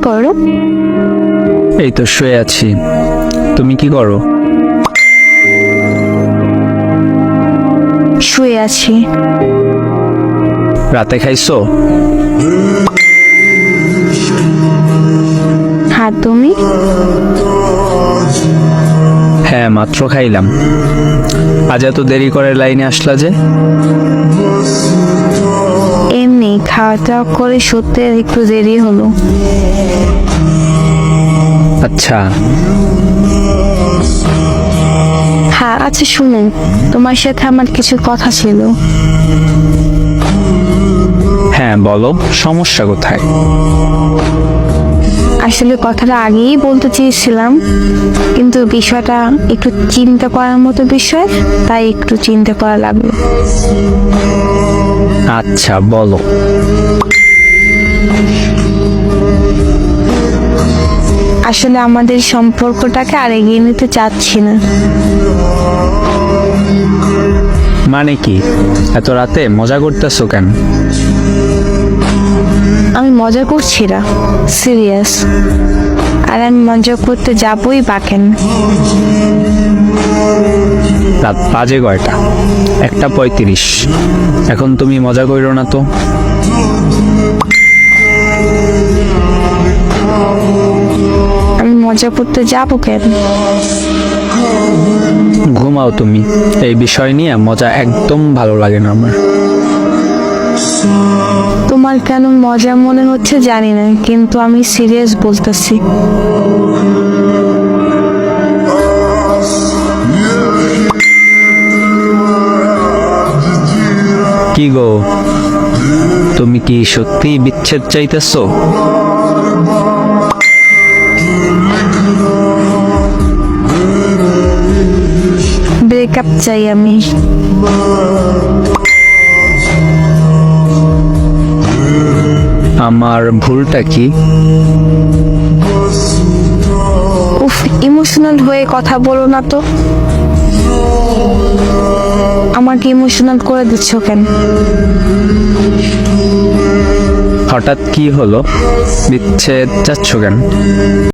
করো? এই তো শুয়ে আছি। তুমি কি করো? শুয়ে আছি। রাতে খাইছো? হ্যাঁ, তুমি? হ্যাঁ, মাত্র খাইলাম। আজ এত দেরি করে লাইনে আসলা যে? এমনি খাওয়া দাওয়া করে সত্যি একটু দেরি হলো। আচ্ছা। হ্যাঁ, আচ্ছা শুনো, তোমার সাথে আমার কিছু কথা ছিল। হ্যাঁ বলো, সমস্যা কোথায়? আসলে কথাটা আগেই বলতে চেয়েছিলাম, কিন্তু বিষয়টা একটু চিন্তা করার মতো বিষয়, তাই একটু চিন্তা করা লাগলো। আচ্ছা বলো। আসলে আমাদের সম্পর্কটাকে আর এগিয়ে নিতে চাচ্ছি না। মানে কি? এত রাতে মজা করতেছো কেন? আমি মজা করছি না, সিরিয়াস। আর আমি মজা করতে যাবই বা কেন? রাত বাজে কয়টা? 1:35। এখন তুমি মজা করো না তো। আমি মজা করতে যাবো কেন? ঘুমাও তুমি। এই বিষয় নিয়ে মজা একদম ভালো লাগে না আমার। তোমার কেন মজা মনে হচ্ছে জানি না, কিন্তু আমি সিরিয়াস বলতেছি। কি গো, তুমি কি সত্যি বিচ্ছেদ চাইতেছো? ব্রেকআপ চাই আমি। আমার ভুলটা কি? উফ, ইমোশনাল হয়ে কথা বলো না তো। আমাকে ইমোশনাল করে দিচ্ছ কেন? হঠাৎ কি হলো? বিচ্ছেদ চাচ্ছ কেন?